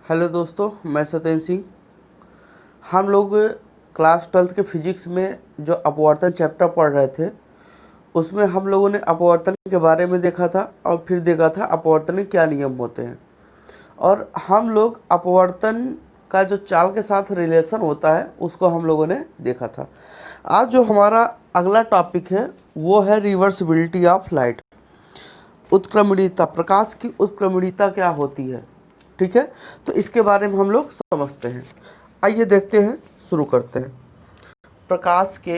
Hello दोस्तों, मैं सत्येंद्र सिंह। हम लोग क्लास 12th के फिजिक्स में जो अपवर्तन चैप्टर पढ़ रहे थे, उसमें हम लोगों ने अपवर्तन के बारे में देखा था और फिर देखा था अपवर्तन के क्या नियम होते हैं। और हम लोग अपवर्तन का जो चाल के साथ रिलेशन होता है उसको हम लोगों ने देखा था। आज जो हमारा अगला टॉपिक है वो है रिवर्सिबिलिटी ऑफ लाइट। उत्क्रमणीयता, प्रकाश की उत्क्रमणीयता क्या होती है, ठीक है। तो इसके बारे में हम लोग समझते हैं। आइए देखते हैं, शुरू करते हैं। प्रकाश के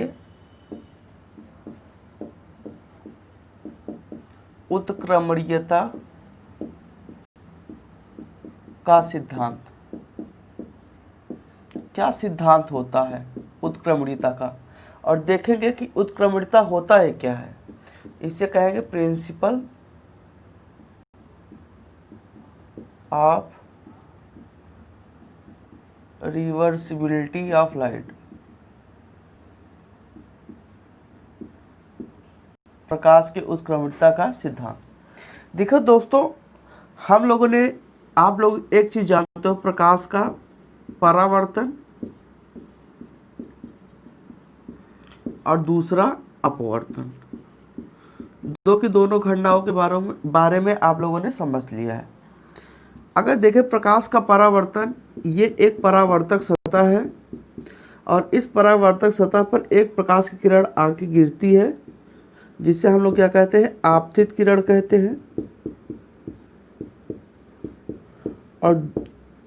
उत्क्रमणीयता का सिद्धांत। क्या सिद्धांत होता है उत्क्रमणीयता का, और देखेंगे कि उत्क्रमणीयता होता है क्या है। इसे कहेंगे principle of reversibility of light. प्रकाश की उत्क्रमणीयता का सिद्धांत। देखो दोस्तों, हम लोगों ने, आप लोग एक चीज जानते हो, प्रकाश का परावर्तन और दूसरा अपवर्तन। दो की दोनों घटनाओं के बारे में आप लोगों ने समझ लिया है। अगर देखें प्रकाश का परावर्तन, ये एक परावर्तक सतह है और इस परावर्तक सतह पर एक प्रकाश की किरण आके गिरती है, जिसे हम लोग क्या कहते हैं, आपतित किरण कहते हैं। और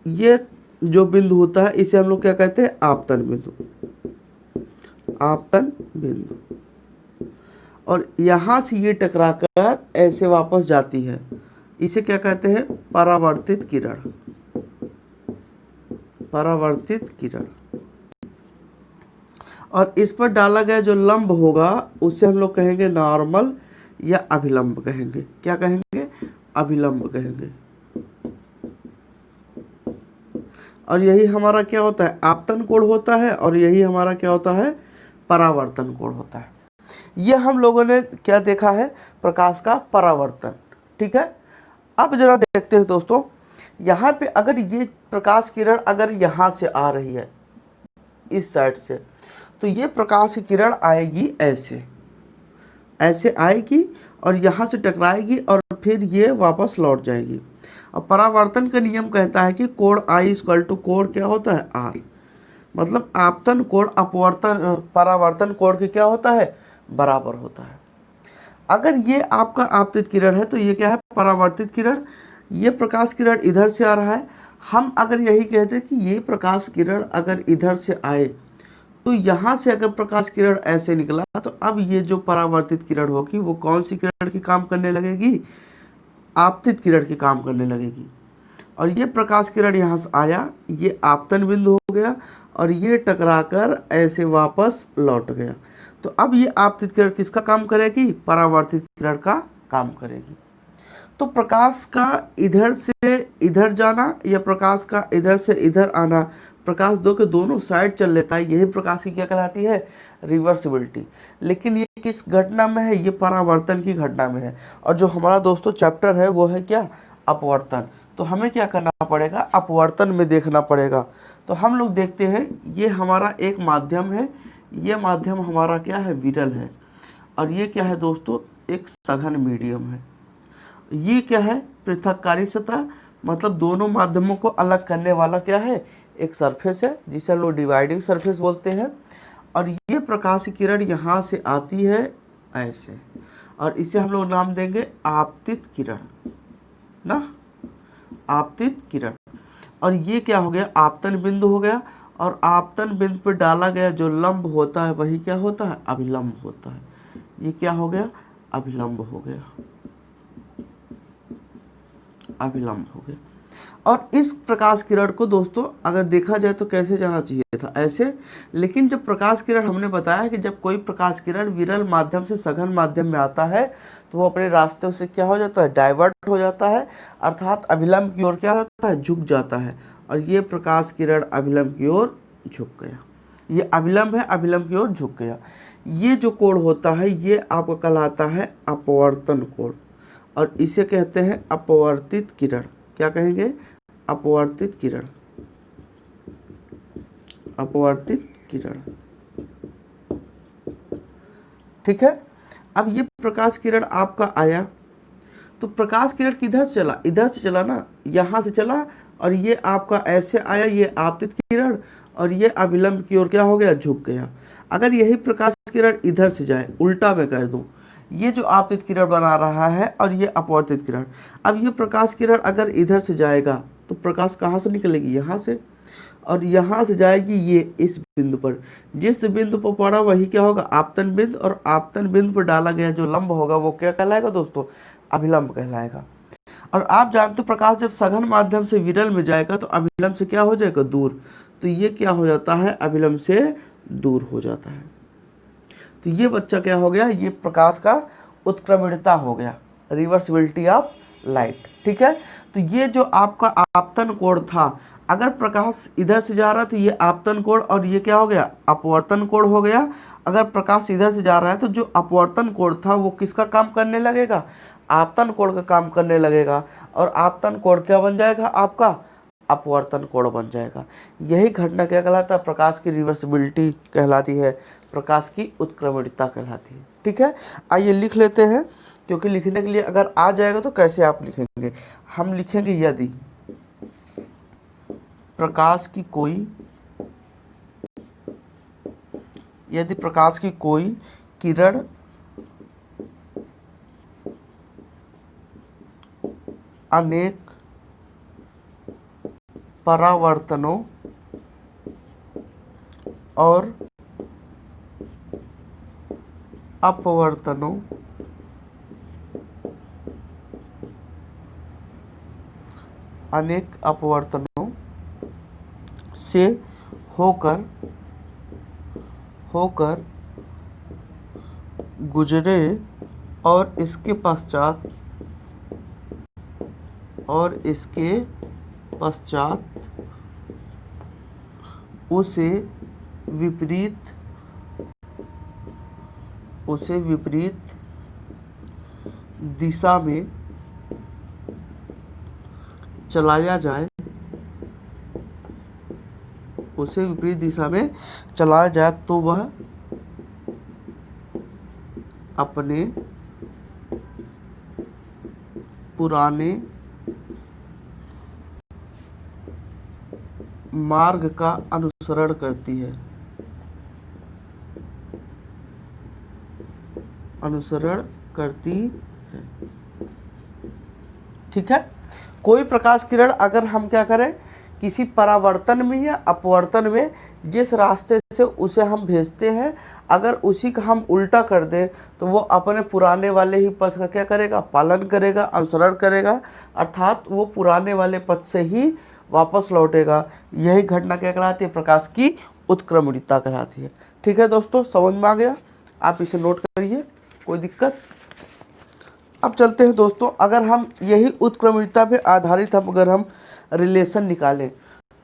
ये जो बिंदु होता है इसे हम लोग क्या कहते हैं, आपतन बिंदु। आपतन बिंदु। और यहाँ से ये टकराकर ऐसे वापस जाती है, इसे क्या कहते हैं, परावर्तित किरण। परावर्तित किरण। और इस पर डाला गया जो लंब होगा उसे हम लोग कहेंगे नॉर्मल या अभिलंब कहेंगे। क्या कहेंगे, अभिलंब कहेंगे। और यही हमारा क्या होता है, आपतन कोण होता है, और यही हमारा क्या होता है, परावर्तन कोण होता है। ये हम लोगों ने क्या देखा है, प्रकाश का परावर्तन, ठीक है। अब जरा देखते हैं दोस्तों, यहाँ पे अगर ये प्रकाश किरण अगर यहाँ से आ रही है इस साइड से, तो ये प्रकाश की किरण आएगी ऐसे, ऐसे आएगी और यहाँ से टकराएगी और फिर ये वापस लौट जाएगी। अब परावर्तन का नियम कहता है कि कोण आई इक्वल टू कोण क्या होता है, आर। मतलब आपतन कोण अपवर्तन परावर्तन कोण की क्या होता है, बराबर होता है। अगर ये आपका आपतित किरण है तो ये क्या है, परावर्तित किरण। ये प्रकाश किरण इधर से आ रहा है। हम अगर यही कहते हैं कि ये प्रकाश किरण अगर इधर से आए, तो यहाँ से अगर प्रकाश किरण ऐसे निकला, तो अब ये जो परावर्तित किरण होगी वो कौन सी किरण की काम करने लगेगी, आपतित किरण की काम करने लगेगी। और ये प्रकाश किरण यहाँ से आया, ये आपतन बिंदु हो गया और ये टकराकर ऐसे वापस लौट गया। तो अब ये आपतित किरण किसका काम करेगी, परावर्तित किरण का काम करेगी। तो प्रकाश का इधर से इधर जाना या प्रकाश का इधर से इधर आना, प्रकाश दो के दोनों साइड चल लेता है, यही प्रकाश की क्या कहलाती है, रिवर्सिबिलिटी। लेकिन ये किस घटना में है, ये परावर्तन की घटना में है। और जो हमारा दोस्तों चैप्टर है वो है क्या, अपवर्तन। तो हमें क्या करना पड़ेगा, अपवर्तन में देखना पड़ेगा। तो हम लोग देखते हैं, ये हमारा एक माध्यम है, ये माध्यम हमारा क्या है, विरल है। और ये क्या है दोस्तों, एक सघन मीडियम है। ये क्या है, पृथककारी सतह, मतलब दोनों माध्यमों को अलग करने वाला क्या है, एक सरफेस है, जिसे हम लोग डिवाइडिंग सरफेस बोलते हैं। और ये प्रकाश की किरण यहाँ से आती है ऐसे, और इसे हम लोग नाम देंगे आपतित किरण ना, आपतित किरण। और ये क्या हो गया, आपतन बिंदु हो गया। और आपतन बिंदु पर डाला गया जो लंब होता है वही क्या होता है, अभिलंब होता है। ये क्या हो गया, अभिलंब हो गया, अभिलंब हो गया। और इस प्रकाश किरण को दोस्तों अगर देखा जाए तो कैसे जाना चाहिए था, ऐसे। लेकिन जब प्रकाश किरण, हमने बताया कि जब कोई प्रकाश किरण विरल माध्यम से सघन माध्यम में आता है तो वो अपने रास्ते से क्या हो जाता है, डाइवर्ट हो जाता है, अर्थात अभिलंब की ओर क्या होता है, झुक जाता है। और ये प्रकाश किरण अभिलंब की ओर झुक गया, ये अभिलंब है, अभिलंब की ओर झुक गया। ये जो कोण होता है ये आपका कहलाता है अपवर्तन कोण, और इसे कहते हैं अपवर्तित किरण। क्या कहेंगे, अपवर्तित किरण, अपवर्तित किरण। ठीक है। अब ये प्रकाश किरण आपका आया, तो प्रकाश किरण किधर से चला, इधर से चला ना, यहाँ से चला, और ये आपका ऐसे आया, ये आपतित किरण, और ये अभिलंब की ओर क्या हो गया, झुक गया। अगर यही प्रकाश किरण इधर से जाए, उल्टा मैं कर दूं, ये जो आपतित किरण बना रहा है और ये अपवर्तित किरण, अब ये प्रकाश किरण अगर इधर से जाएगा तो प्रकाश कहाँ से निकलेगी, यहाँ से, और यहाँ से जाएगी ये इस बिंदु पर, जिस बिंदु पर पड़ा वही क्या होगा, आपतन बिंदु, और आपतन बिंदु पर डाला गया जो लंब होगा वो क्या कहलाएगा दोस्तों, अभिलंब कहलाएगा। और आप जानते हो प्रकाश जब सघन माध्यम से विरल में जाएगा तो अभिलंब से क्या हो जाएगा, दूर, तो ये क्या हो जाता है, अभिलंब से दूर हो जाता है। तो ये बच्चा क्या हो गया, ये प्रकाश का उत्क्रमणिता हो गया, रिवर्सिबिलिटी ऑफ लाइट। ठीक है। तो ये जो आपका आपतन कोण था, अगर प्रकाश इधर से जा रहा है तो ये आपतन कोण, और ये क्या हो गया, अपवर्तन कोण हो गया। अगर प्रकाश इधर से जा रहा है तो जो अपवर्तन कोण था वो किसका काम करने लगेगा, आपतन कोण का काम करने लगेगा, और आपतन कोण क्या बन जाएगा, आपका अपवर्तन कोण बन जाएगा। यही घटना क्या कहलाता है, प्रकाश की रिवर्सिबिलिटी कहलाती है, प्रकाश की उत्क्रमणिता कहलाती है। ठीक है। आइए लिख लेते हैं, क्योंकि लिखने के लिए अगर आ जाएगा तो कैसे आप लिखेंगे, हम लिखेंगे यदि प्रकाश की कोई, यदि प्रकाश की कोई किरण अनेक परावर्तनों और अपवर्तनों अनेक अपवर्तनों से होकर गुजरे और इसके पश्चात उसे विपरीत दिशा में चलाया जाए, उसे विपरीत दिशा में चलाया जाए तो वह अपने पुराने मार्ग का अनुसरण करती है, ठीक है। कोई प्रकाश किरण अगर हम क्या करें, किसी परावर्तन में या अपवर्तन में जिस रास्ते से उसे हम भेजते हैं, अगर उसी का हम उल्टा कर दें तो वो अपने पुराने वाले ही पथ का क्या करेगा, पालन करेगा, अनुसरण करेगा, अर्थात वो पुराने वाले पथ से ही वापस लौटेगा। यही घटना क्या कहलाती है, प्रकाश की उत्क्रमणिता कहलाती है। ठीक है दोस्तों, समझ में आ गया, आप इसे नोट करिए, कोई दिक्कत। अब चलते हैं दोस्तों, अगर हम यही उत्क्रमणिता पे आधारित अगर हम रिलेशन निकालें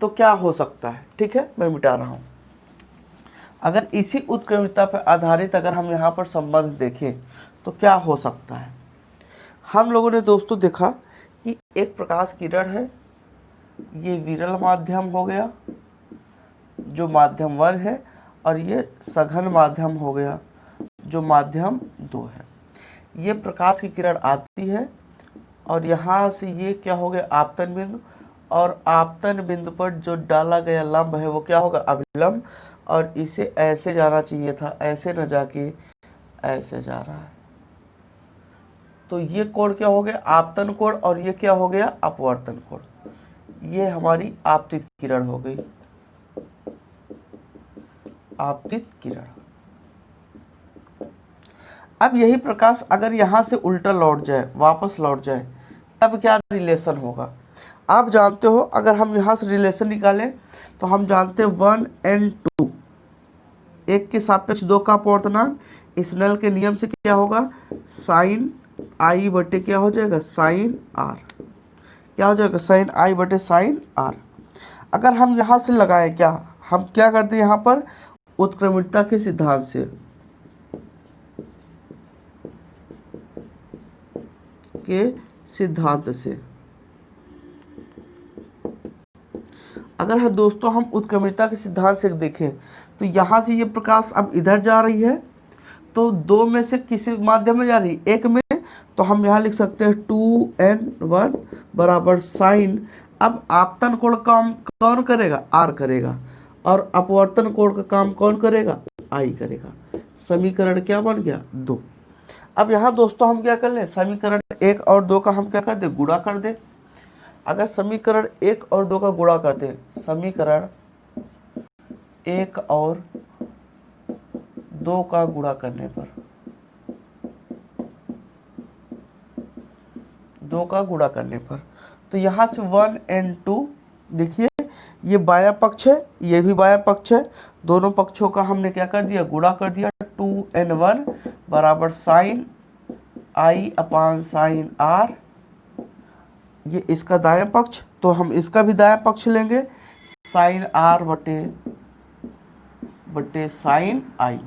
तो क्या हो सकता है। ठीक है, मैं मिटा रहा हूँ। अगर इसी उत्क्रमणिता पर आधारित अगर हम यहाँ पर संबंध देखें तो क्या हो सकता है। हम लोगों ने दोस्तों देखा कि एक प्रकाश किरण है, ये विरल माध्यम हो गया जो माध्यम 1 है, और ये सघन माध्यम हो गया जो माध्यम 2 है। ये प्रकाश की किरण आती है और यहाँ से ये क्या हो गया, आपतन बिंदु, और आपतन बिंदु पर जो डाला गया लंब है वो क्या होगा, अभिलंब, और इसे ऐसे जाना चाहिए था, ऐसे न जाके ऐसे जा रहा है। तो ये कोण क्या हो गया, आपतन कोण, और ये क्या हो गया, अपवर्तन कोण। ये हमारी आपतित किरण हो गई, आपतित किरण। अब यही प्रकाश अगर यहाँ से उल्टा लौट जाए, वापस लौट जाए, तब क्या रिलेशन होगा। आप जानते हो, अगर हम यहाँ से रिलेशन निकालें तो हम जानते हैं 1 and 2, 1 के सापेक्ष 2 का अपवर्तनांक, स्नेल के नियम से क्या होगा, साइन आई बटे क्या हो जाएगा, साइन आर, क्या हो जाएगा, साइन आई बटे साइन आर। अगर हम यहाँ से लगाएं, क्या हम क्या करते हैं यहाँ पर, उत्क्रमणिता के सिद्धांत से, अगर है दोस्तों हम उत्क्रमणिकता के सिद्धांत से देखें तो यहाँ से ये प्रकाश अब इधर जा रही है, तो दो में से किसी माध्यम में जा रही है, एक में, तो हम यहाँ लिख सकते हैं 2n1 बराबर साइन। अब आपतन कोण काम कौन करेगा? r करेगा, और अपवर्तन कोण का काम कौन करेगा? i करेगा। समीकरण क्या बन गया? 2। अब यहाँ दोस्तों हम क्या कर लें, समीकरण 1 और 2 का हम क्या कर दें? गुणा कर दें। अगर समीकरण 1 और 2 का गुणा करते हैं, समीकरण 1 और 2 का गुणा करने पर, 2 का गुणा करने पर, तो यहाँ से 1 and 2, देखिए ये बायां पक्ष है, ये भी बायां पक्ष है, दोनों पक्षों का हमने क्या कर दिया? गुणा कर दिया। 2n1 बराबर sine i upon sine r, ये इसका दायां पक्ष, तो हम इसका भी दायां पक्ष लेंगे, साइन r बटे साइन i,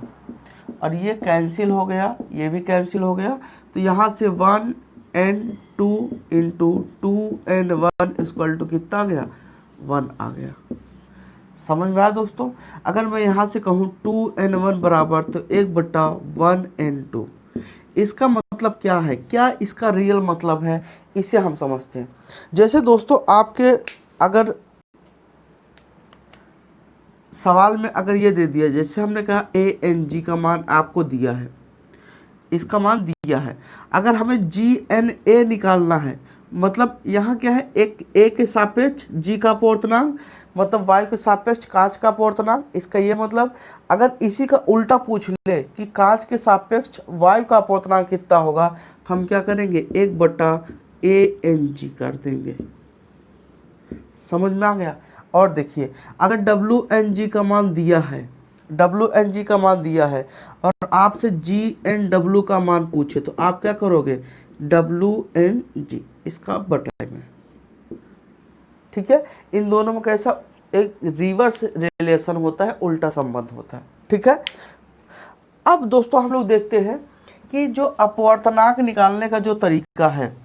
और ये कैंसिल हो गया, ये भी कैंसिल हो गया, तो यहाँ से 1 and 2 into 2n1 equal to कितना आ गया? 1 आ गया। समझ में आया दोस्तों? अगर मैं यहाँ से कहूँ 2n1 बराबर, तो 1/1 and 2, इसका मतलब क्या है? क्या इसका रियल मतलब है, इसे हम समझते हैं। जैसे दोस्तों आपके अगर सवाल में अगर ये दे दिया, जैसे हमने कहा ANG का मान आपको दिया है, इसका मान दिया है, अगर हमें GNA निकालना है, मतलब यहाँ क्या है, एक A के सापेक्ष G का अपवर्तनांक, मतलब Y के सापेक्ष कांच का अपवर्तनांक। इसका ये मतलब अगर इसी का उल्टा पूछ ले कि कांच के सापेक्ष Y का अपवर्तनांक कितना होगा, तो हम क्या करेंगे? 1/ANG कर देंगे। समझ में आ गया? और देखिए अगर WNG का मान दिया है, WNG का मान दिया है, और आपसे GNW का मान पूछे, तो आप क्या करोगे? WNG इसका बटाएंगे। ठीक है, इन दोनों में कैसा एक रिवर्स रिलेशन होता है, उल्टा संबंध होता है। ठीक है, अब दोस्तों हम लोग देखते हैं कि जो अपवर्तनांक निकालने का जो तरीका है,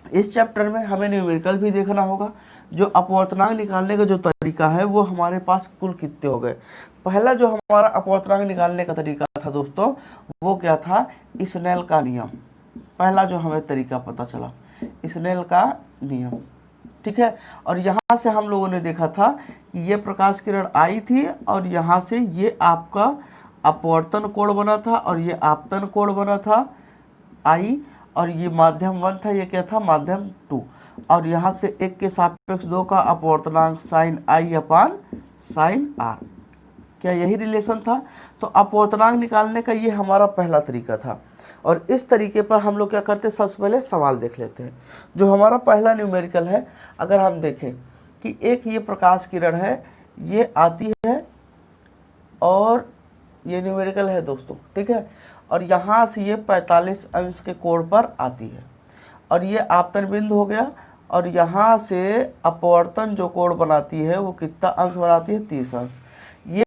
इस चैप्टर में हमें न्यूमेरिकल भी देखना होगा। जो अपवर्तनांक निकालने का जो तरीका है वो हमारे पास कुल कितने हो गए। पहला जो हमारा अपवर्तनांक निकालने का तरीका था दोस्तों, वो क्या था? स्नेल का नियम। पहला जो हमें तरीका पता चला, स्नेल का नियम। ठीक है, और यहाँ से हम लोगों ने देखा था कि ये प्रकाश किरण आई थी, और यहाँ से ये आपका अपवर्तन कोण बना था, और ये आपतन कोण बना था आई, और ये माध्यम 1 था, ये क्या था? माध्यम 2, और यहाँ से 1 के सापेक्ष 2 का अपवर्तनांक sine i upon sine r। क्या यही रिलेशन था? तो अपवर्तनांक निकालने का ये हमारा पहला तरीका था, और इस तरीके पर हम लोग क्या करते हैं? सबसे पहले सवाल देख लेते हैं। जो हमारा पहला न्यूमेरिकल है, अगर हम देखें कि एक ये प्रकाश किरण है, ये आती है, और ये न्यूमेरिकल है दोस्तों। ठीक है, और यहाँ से ये 45 अंश के कोण पर आती है, और ये आपतन बिंदु हो गया, और यहाँ से अपवर्तन जो कोण बनाती है वो कितना अंश बनाती है? 30 अंश। ये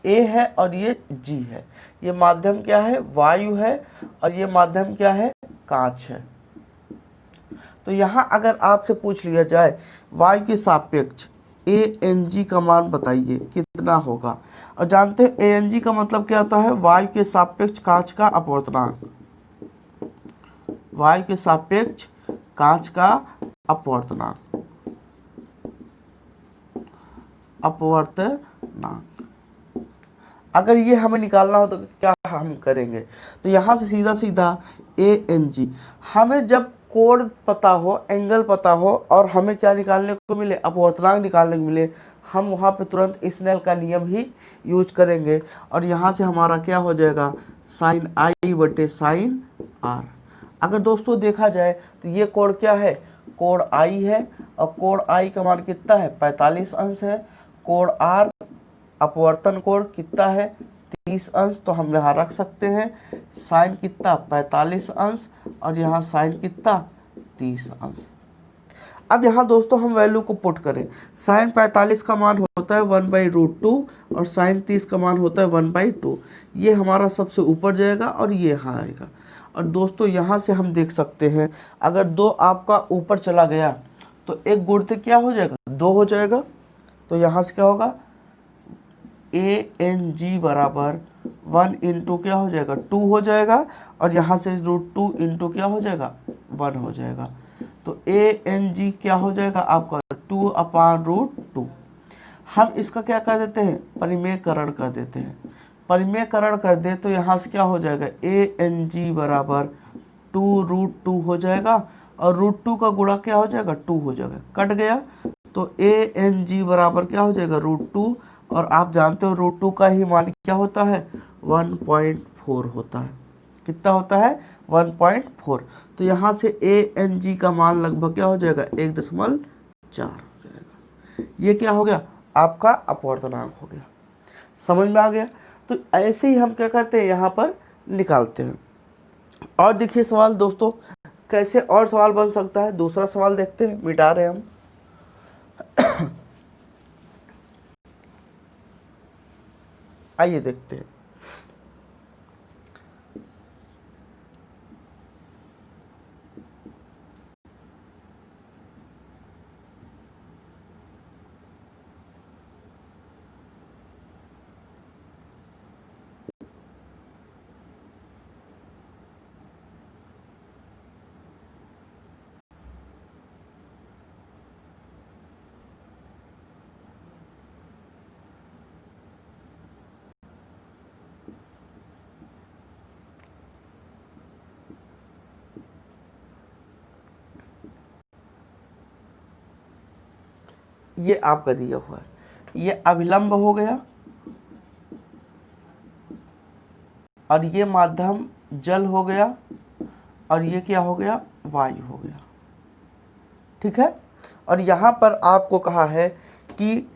A है और ये G है। ये माध्यम क्या है? वायु है, और ये माध्यम क्या है? कांच है। तो यहाँ अगर आपसे पूछ लिया जाए वायु के सापेक्ष ANG का मान बताइए कितना होगा, और जानते हैं ANG का मतलब क्या होता है? वायु के सापेक्ष कांच का अपवर्तनांक। वायु के सापेक्ष कांच का अपवर्तनांक, अगर ये हमें निकालना हो तो क्या हम करेंगे? तो यहाँ से सीधा सीधा ANG, हमें जब कोण पता हो, एंगल पता हो, और हमें क्या निकालने को मिले? अपवर्तनांक निकालने को मिले, हम वहाँ पे तुरंत स्नेल का नियम ही यूज करेंगे, और यहाँ से हमारा क्या हो जाएगा? साइन i बटे साइन r। अगर दोस्तों देखा जाए तो ये कोण क्या है? कोण I है, और कोण I का मान कितना है? 45 अंश है। कोण R अपवर्तन कोण कितना है? 30 अंश। तो हम यहाँ रख सकते हैं साइन कितना? 45 अंश, और यहाँ साइन कितना? 30 अंश। अब यहाँ दोस्तों हम वैल्यू को पुट करें, साइन 45 का मान होता है 1/√2, और साइन 30 का मान होता है 1/2। ये हमारा सबसे ऊपर जाएगा, और ये यहाँ आएगा। और दोस्तों यहाँ से हम देख सकते हैं, अगर 2 आपका ऊपर चला गया तो एक गुणित क्या हो जाएगा? 2 हो जाएगा। तो यहाँ से क्या होगा, ANG बराबर 1 इंटू क्या हो जाएगा 2 हो जाएगा, और यहाँ से √2 इंटू क्या हो जाएगा 1 हो जाएगा। तो ANG क्या हो जाएगा आपका 2/√2। हम इसका क्या कर देते हैं, परिमेयकरण कर देते हैं। परिमेयकरण कर दे तो यहाँ से क्या हो जाएगा, ANG बराबर 2√2 हो जाएगा, और √2 का गुणा क्या हो जाएगा 2 हो जाएगा, कट गया। तो ANG बराबर क्या हो जाएगा √2, और आप जानते हो √2 का ही मान क्या होता है 1.4 होता है। कितना होता है 1.4। तो यहाँ से ANG का मान लगभग क्या हो जाएगा 1.4 हो जाएगा। ये क्या हो गया आपका अपवर्तनांक हो गया। समझ में आ गया। तो ऐसे ही हम क्या करते हैं यहाँ पर निकालते हैं। और देखिए सवाल दोस्तों कैसे और सवाल बन सकता है। दूसरा सवाल देखते हैं, मिटा रहे हैं हम। आइए देखते हैं। ये आपका दिया हुआ है, ये अभिलंब हो गया, और ये माध्यम जल हो गया, और ये क्या हो गया वायु हो गया। ठीक है। और यहाँ पर आपको कहा है कि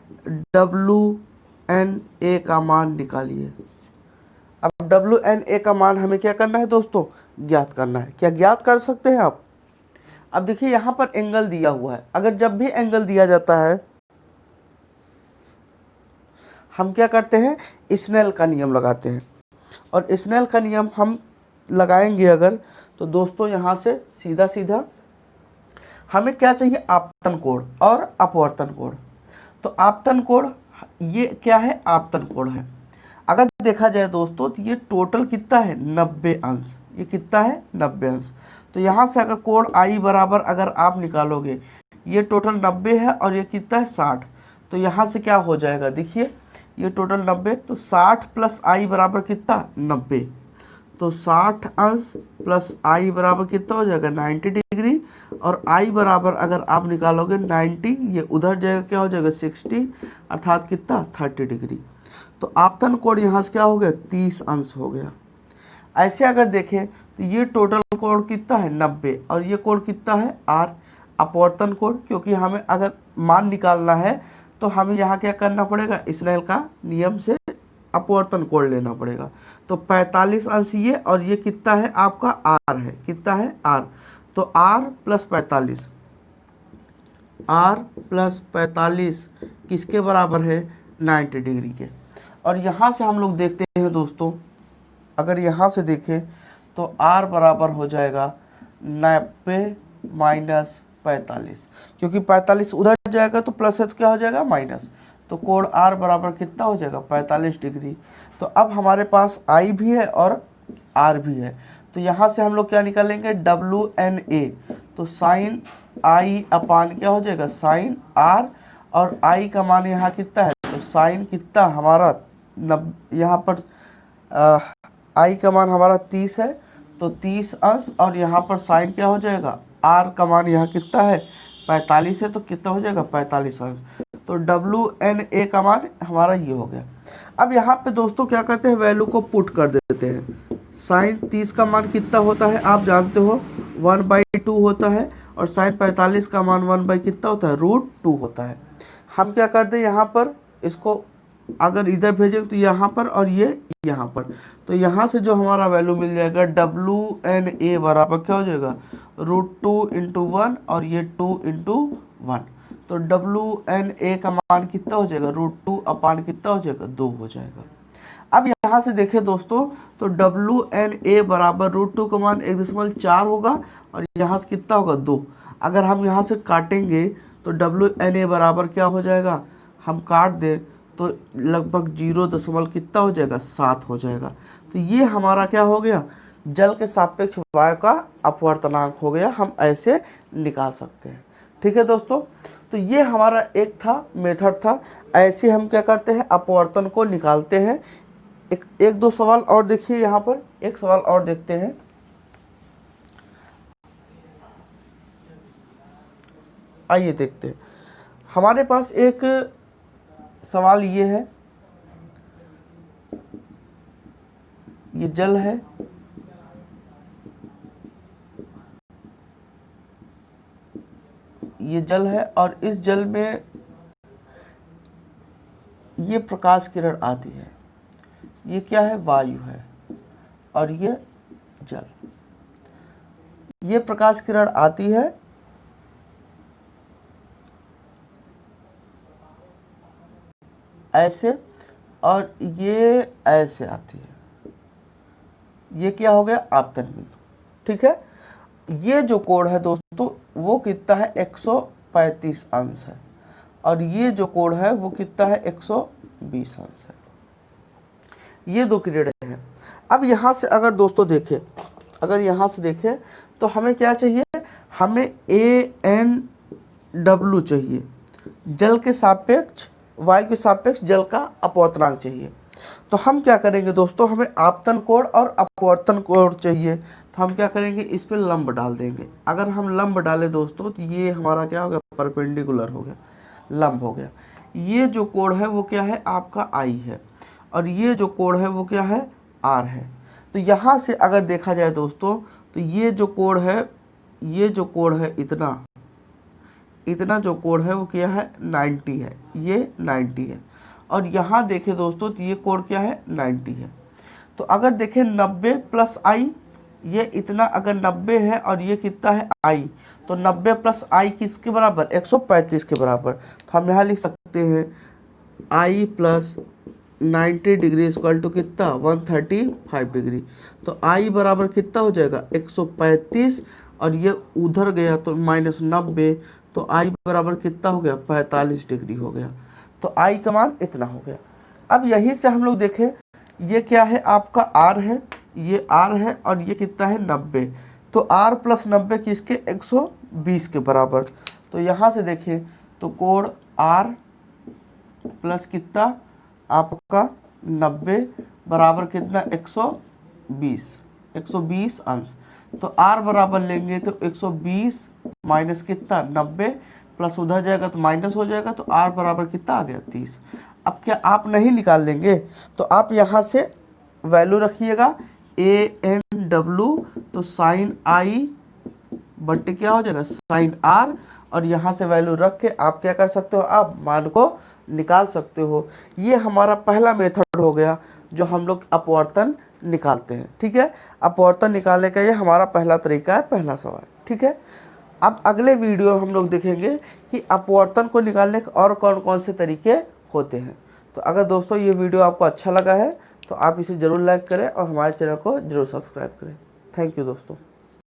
WNA का मान निकालिए। अब WNA का मान हमें क्या करना है दोस्तों, ज्ञात करना है। क्या ज्ञात कर सकते हैं आप। अब देखिए यहाँ पर एंगल दिया हुआ है। अगर जब भी एंगल दिया जाता है हम क्या करते हैं, स्नेल का नियम लगाते हैं। और स्नेल का नियम हम लगाएंगे अगर, तो दोस्तों यहाँ से सीधा सीधा हमें क्या चाहिए, आपतन कोण और अपवर्तन कोण। तो आपतन कोण ये क्या है, आपतन कोण है। अगर देखा जाए दोस्तों तो ये टोटल कितना है 90 अंश। ये कितना है 90 अंश। तो यहाँ से अगर कोण आई बराबर अगर आप निकालोगे, ये टोटल 90 है और ये कितना है 60। तो यहाँ से क्या हो जाएगा, देखिए ये टोटल 90, तो 60 प्लस आई बराबर कितना 90। तो 60 अंश प्लस आई बराबर कितना हो जाएगा 90 डिग्री। और आई बराबर अगर आप निकालोगे 90, ये उधर जाएगा क्या हो जाएगा 60, अर्थात कितना 30 डिग्री। तो आपतन कोण यहाँ से क्या हो गया 30 अंश हो गया। ऐसे अगर देखें तो ये टोटल कोण कितना है 90, और ये कोण कितना है आर, अपवर्तन कोण। क्योंकि हमें अगर मान निकालना है तो हमें यहाँ क्या करना पड़ेगा, स्नेल का नियम से अपवर्तन कोण लेना पड़ेगा। तो 45 अंश ये, और ये कितना है आपका आर है, कितना है आर। तो आर प्लस 45, आर प्लस 45 किसके बराबर है 90 डिग्री के। और यहाँ से हम लोग देखते हैं दोस्तों, अगर यहाँ से देखें तो आर बराबर हो जाएगा 90 माइनस 45, क्योंकि 45 उधर जाएगा तो प्लस है तो क्या हो जाएगा माइनस। तो कोण आर बराबर कितना हो जाएगा 45 डिग्री। तो अब हमारे पास आई भी है और आर भी है। तो यहाँ से हम लोग क्या निकालेंगे WNA। तो साइन आई अपान क्या हो जाएगा साइन आर, और आई का मान यहाँ कितना है, तो साइन कितना हमारा यहाँ पर आई का मान हमारा 30 है, तो 30 अंश, और यहाँ पर साइन क्या हो जाएगा आर का मान यहाँ कितना है 45 है, तो कितना हो जाएगा 45 अंश। तो WNA का मान हमारा ये हो गया। अब यहाँ पे दोस्तों क्या करते हैं, वैल्यू को पुट कर देते हैं। साइन 30 का मान कितना होता है आप जानते हो 1/2 होता है, और साइन 45 का मान 1 कितना होता है √2 होता है। हम क्या करते हैं यहाँ पर इसको अगर इधर भेजेंगे तो यहाँ पर, और ये यहाँ पर, तो यहाँ से जो हमारा वैल्यू मिल जाएगा WNA बराबर क्या हो जाएगा √2 इंटू 1, और ये 2 इंटू 1। तो WNA का मान कितना हो जाएगा √2 अपान कितना हो जाएगा 2 हो जाएगा। अब यहाँ से देखें दोस्तों तो WNA बराबर √2 का मान 1.4 होगा, और यहाँ से कितना होगा 2। अगर हम यहाँ से काटेंगे तो WNA बराबर क्या हो जाएगा हम काट दें तो लगभग 0 दशमलव कितना हो जाएगा, 7 हो जाएगा। तो ये हमारा क्या हो गया, जल के सापेक्ष वायु का अपवर्तनांक हो गया। हम ऐसे निकाल सकते हैं। ठीक है दोस्तों, तो ये हमारा एक था मेथड था। ऐसे हम क्या करते हैं, अपवर्तन को निकालते हैं। एक दो सवाल और देखिए, यहाँ पर एक सवाल और देखते हैं। आइए देखते हैं। हमारे पास एक सवाल ये है, ये जल है, ये जल है और इस जल में ये प्रकाश किरण आती है। ये क्या है, वायु है और ये जल। ये प्रकाश किरण आती है ऐसे और ये ऐसे आती है। ये क्या हो गया, आपतन बिंदु। ठीक है, ये जो कोण है दोस्तों वो कितना है, 135 अंश है और ये जो कोण है वो कितना है, 120 अंश है। ये दो किरणें हैं। अब यहाँ से अगर दोस्तों देखें, अगर यहाँ से देखें तो हमें क्या चाहिए, हमें ANW चाहिए, जल के सापेक्ष वायु के सापेक्ष जल का अपवर्तनांक चाहिए। तो हम क्या करेंगे दोस्तों, हमें आपतन कोण और अपवर्तन कोण चाहिए। तो हम क्या करेंगे, इस पर लंब डाल देंगे। अगर हम लंब डालें दोस्तों तो ये हमारा क्या हो गया, परपेंडिकुलर हो गया, लंब हो गया। ये जो कोण है वो क्या है, आपका I है और ये जो कोण है वो क्या है, R है। तो यहाँ से अगर देखा जाए दोस्तों तो ये जो कोण है, ये जो कोण है इतना जो कोण है वो क्या है, 90 है, ये 90 है। और यहाँ देखें दोस्तों तो ये कोण क्या है, 90 है। तो अगर देखें 90 प्लस I, ये इतना अगर 90 है और ये कितना है I, तो 90 प्लस I किसके बराबर, 135 के बराबर। तो हम यहाँ लिख सकते हैं I plus 90 degree equal to कितना, 135 डिग्री। तो I बराबर कितना हो जाएगा, 135 और ये उधर गया तो -90, तो I बराबर कितना हो गया, 45 डिग्री हो गया। तो I का मान इतना हो गया। अब यही से हम लोग देखें, ये क्या है, आपका R है, ये R है और ये कितना है, 90। तो R प्लस 90 किसके, 120 के बराबर। तो यहाँ से देखें तो कोण R प्लस कितना आपका 90 बराबर कितना, 120 अंश। तो R बराबर लेंगे तो 120 माइनस कितना, 90 प्लस उधर जाएगा तो माइनस हो जाएगा। तो R बराबर कितना आ गया, 30। अब क्या आप नहीं निकाल लेंगे, तो आप यहाँ से वैल्यू रखिएगा ANW, तो साइन I बट्टे क्या हो जाएगा, साइन R, और यहाँ से वैल्यू रख के आप क्या कर सकते हो, आप मान को निकाल सकते हो। ये हमारा पहला मेथड हो गया जो हम लोग अपवर्तन निकालते हैं। ठीक है, अपवर्तन निकालने का ये हमारा पहला तरीका है, पहला सवाल। ठीक है, अब अगले वीडियो हम लोग देखेंगे कि अपवर्तन को निकालने के और कौन कौन से तरीके होते हैं। तो अगर दोस्तों ये वीडियो आपको अच्छा लगा है तो आप इसे ज़रूर लाइक करें और हमारे चैनल को ज़रूर सब्सक्राइब करें। थैंक यू दोस्तों।